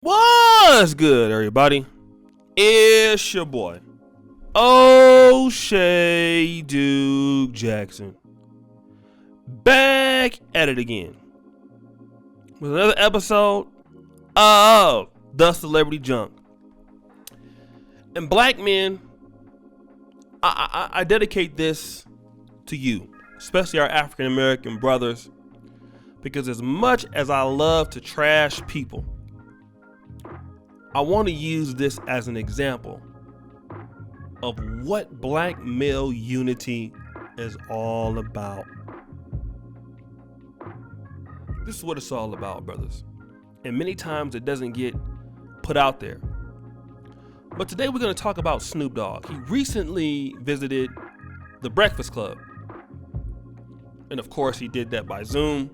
What's good, everybody? It's your boy, O'Shea Duke Jackson, back at it again with another episode of The Celebrity Junk. And black men, I dedicate this to you, especially our African American brothers, because as much as I love to trash people, I want to use this as an example of what black male unity is all about. This is what it's all about, brothers. And many times it doesn't get put out there. But today we're going to talk about Snoop Dogg. He recently visited the Breakfast Club. And of course he did that by Zoom.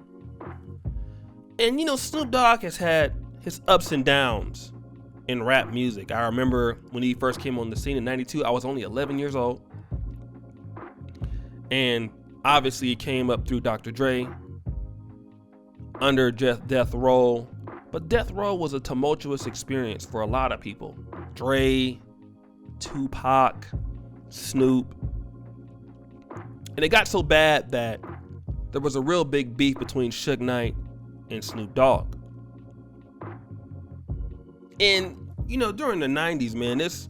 And Snoop Dogg has had his ups and downs in rap music. I remember when he first came on the scene in 92, I was only 11 years old. And obviously he came up through Dr. Dre, under Death Row. But Death Row was a tumultuous experience for a lot of people. Dre, Tupac, Snoop. And it got so bad that there was a real big beef between Suge Knight and Snoop Dogg. And during the 90s, man, it's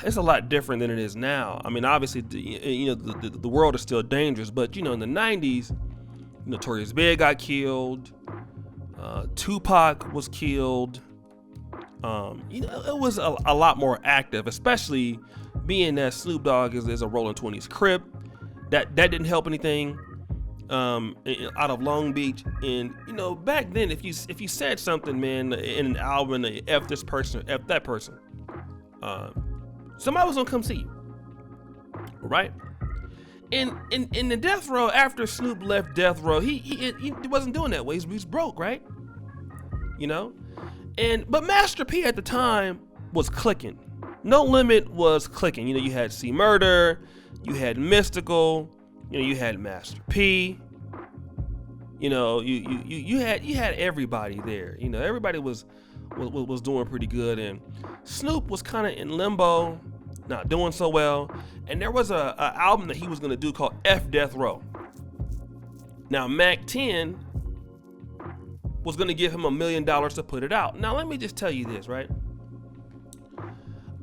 a lot different than it is now. I mean, obviously, the world is still dangerous, but in the 90s, Notorious Big got killed, Tupac was killed. It was a lot more active, especially being that Snoop Dogg is a Rolling 20s Crip. That didn't help anything. Out of Long Beach, and back then, if you said something, man, in an album, F this person, F that person, somebody was gonna come see you, right? And in the Death Row, after Snoop left Death Row, he wasn't doing that way. He's broke, right? But Master P at the time was clicking. No Limit was clicking. You had C Murder, you had Mystical. You had Master P. You had everybody there. Everybody was doing pretty good, and Snoop was kind of in limbo, not doing so well. And there was a album that he was gonna do called F Death Row. Now Mac 10 was gonna give him $1 million to put it out. Now let me just tell you this, right?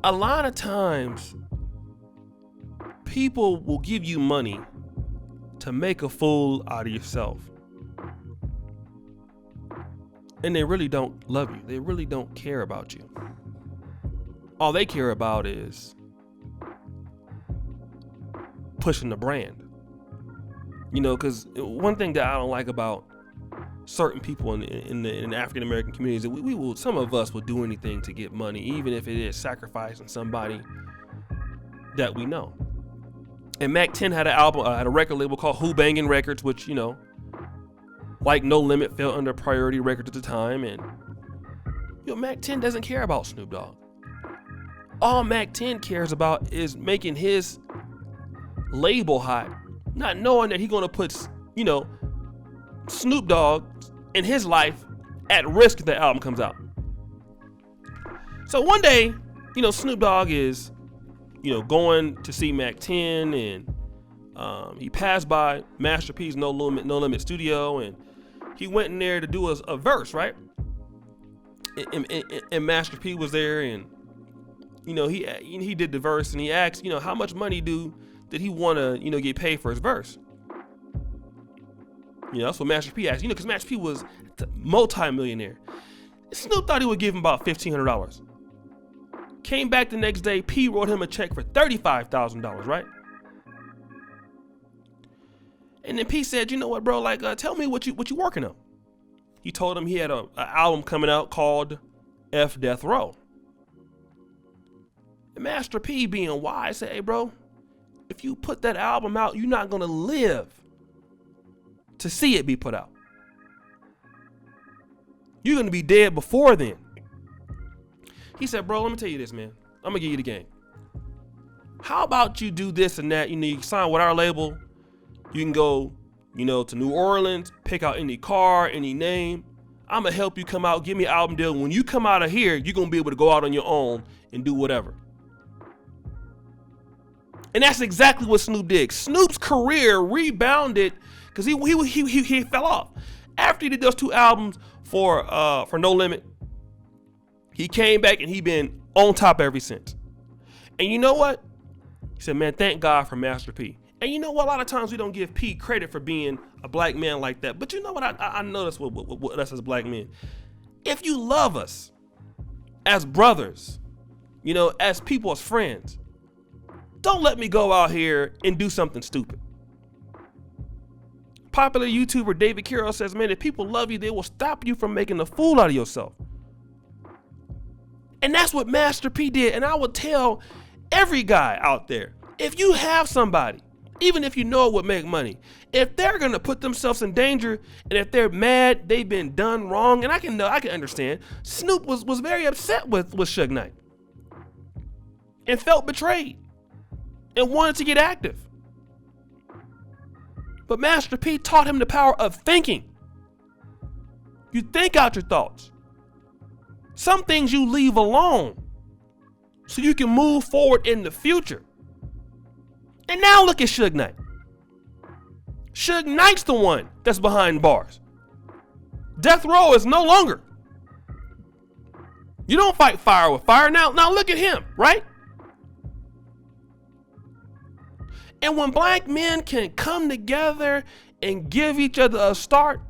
A lot of times, people will give you money to make a fool out of yourself. And they really don't love you. They really don't care about you. All they care about is pushing the brand. Because one thing that I don't like about certain people in the African American community is that some of us will do anything to get money, even if it is sacrificing somebody that we know. And Mac 10 had a record label called Who Bangin' Records, which, like No Limit, fell under Priority Records at the time. And, Mac 10 doesn't care about Snoop Dogg. All Mac 10 cares about is making his label hot, not knowing that he's going to put, Snoop Dogg and his life at risk if the album comes out. So one day, Snoop Dogg is going to see Mac 10, and he passed by Master P's No Limit studio, and he went in there to do a verse, right? And Master P was there, and he did the verse, and he asked, how much money did he want to get paid for his verse? That's what Master P asked. Because Master P was a multi-millionaire. Snoop thought he would give him about $1,500. Came back the next day, P wrote him a check for $35,000, right? And then P said, "You know what, bro? Tell me what you working on." He told him he had an album coming out called F Death Row. And Master P, being wise, said, "Hey, bro, if you put that album out, you're not gonna live to see it be put out. You're gonna be dead before then." He said, "Bro, let me tell you this, man. I'm gonna give you the game. How about you do this and that? You sign with our label. You can go, to New Orleans, pick out any car, any name. I'm going to help you come out, give me an album deal. When you come out of here, you're going to be able to go out on your own and do whatever. And that's exactly what Snoop did. Snoop's career rebounded because he fell off. After he did those 2 albums for No Limit, he came back and he been on top ever since. And you know what? He said, man, thank God for Master P. And you know what? A lot of times we don't give P credit for being a black man like that. But you know what? I noticed with us as black men. If you love us as brothers, you know, as people, as friends, don't let me go out here and do something stupid. Popular YouTuber David Carroll says, man, if people love you, they will stop you from making a fool out of yourself. And that's what Master P did. And I would tell every guy out there, if you have somebody, even if you know it would make money, if they're going to put themselves in danger and if they're mad, they've been done wrong, and I can understand. Snoop was very upset with Suge Knight and felt betrayed and wanted to get active. But Master P taught him the power of thinking. You think out your thoughts. Some things you leave alone so you can move forward in the future. And now look at Suge Knight. Suge Knight's the one that's behind bars. Death Row is no longer. You don't fight fire with fire. Now look at him, right? And when black men can come together and give each other a start,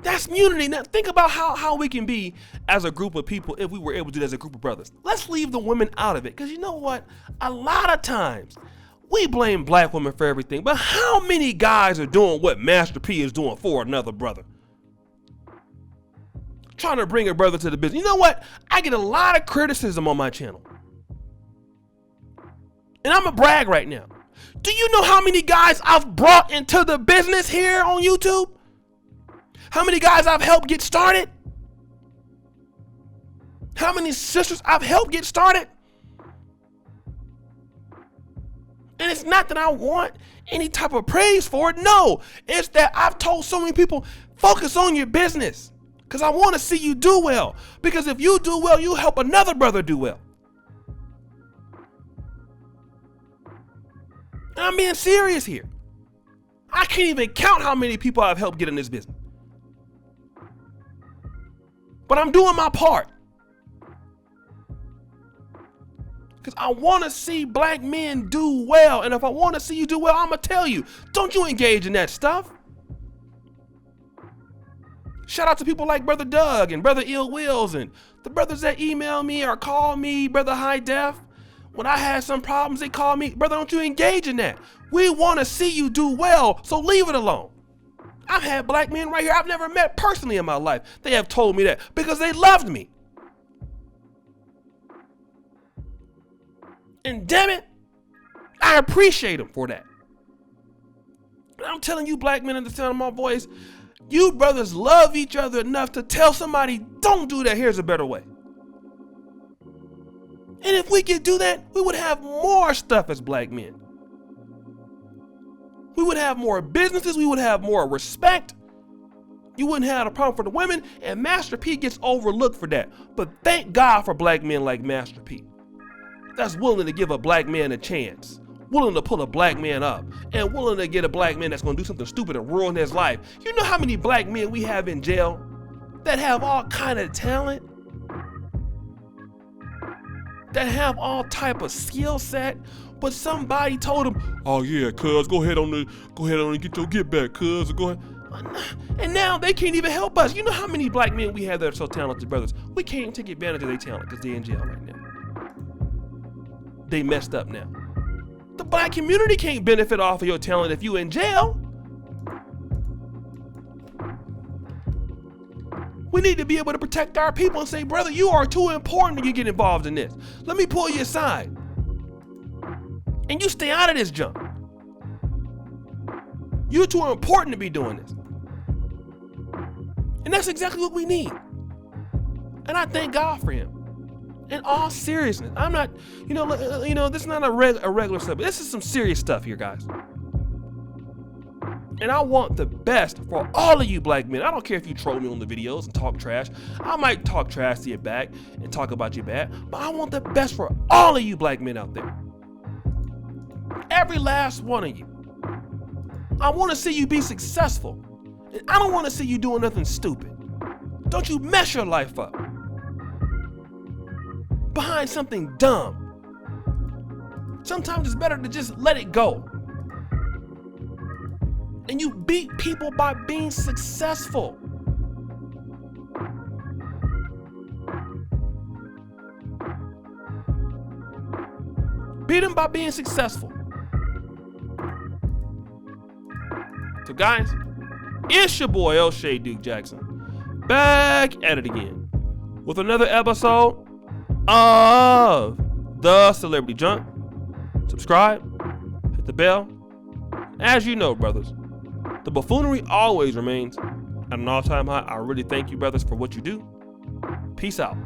that's unity. Now think about how we can be as a group of people if we were able to do that as a group of brothers. Let's leave the women out of it, because you know what? A lot of times we blame black women for everything, but how many guys are doing what Master P is doing for another brother? Trying to bring a brother to the business. You know what? I get a lot of criticism on my channel. And I'm going to brag right now. Do you know how many guys I've brought into the business here on YouTube? How many guys I've helped get started? How many sisters I've helped get started? And it's not that I want any type of praise for it. No, it's that I've told so many people, focus on your business, because I want to see you do well. Because if you do well, you help another brother do well. And I'm being serious here. I can't even count how many people I've helped get in this business. But I'm doing my part. Because I want to see black men do well. And if I want to see you do well, I'm going to tell you, don't you engage in that stuff. Shout out to people like Brother Dogg and Brother Ill Wills and the brothers that email me or call me, Brother High Def. When I had some problems, they call me, brother, don't you engage in that. We want to see you do well, so leave it alone. I've had black men right here I've never met personally in my life. They have told me that because they loved me. And damn it, I appreciate them for that. And I'm telling you, black men, at the sound of my voice, you brothers love each other enough to tell somebody, don't do that, here's a better way. And if we could do that, we would have more stuff as black men. We would have more businesses. We would have more respect. You wouldn't have a problem for the women. And Master P gets overlooked for that. But thank God for black men like Master P. That's willing to give a black man a chance. Willing to pull a black man up. And willing to get a black man that's going to do something stupid and ruin his life. You know how many black men we have in jail that have all kind of talent? That have all type of skill set, but somebody told them, oh yeah, cuz, go ahead on and get your get back, cuz, go ahead. And now they can't even help us. You know how many black men we have that are so talented, brothers? We can't even take advantage of their talent because they're in jail right now. They messed up now. The black community can't benefit off of your talent if you in jail. We need to be able to protect our people and say, brother, you are too important to get involved in this. Let me pull you aside. And you stay out of this junk. You're too important to be doing this. And that's exactly what we need. And I thank God for him. In all seriousness, I'm not, this is not a regular stuff. This is some serious stuff here, guys. And I want the best for all of you black men. I don't care if you troll me on the videos and talk trash. I might talk trash to your back and talk about you bad, but I want the best for all of you black men out there. Every last one of you. I want to see you be successful. And I don't want to see you doing nothing stupid. Don't you mess your life up behind something dumb. Sometimes it's better to just let it go. And you beat people by being successful. Beat them by being successful. So guys, it's your boy O'Shea Duke Jackson, back at it again with another episode of The Celebrity Junk. Subscribe, hit the bell. As you know, brothers, the buffoonery always remains at an all-time high. I really thank you, brothers, for what you do. Peace out.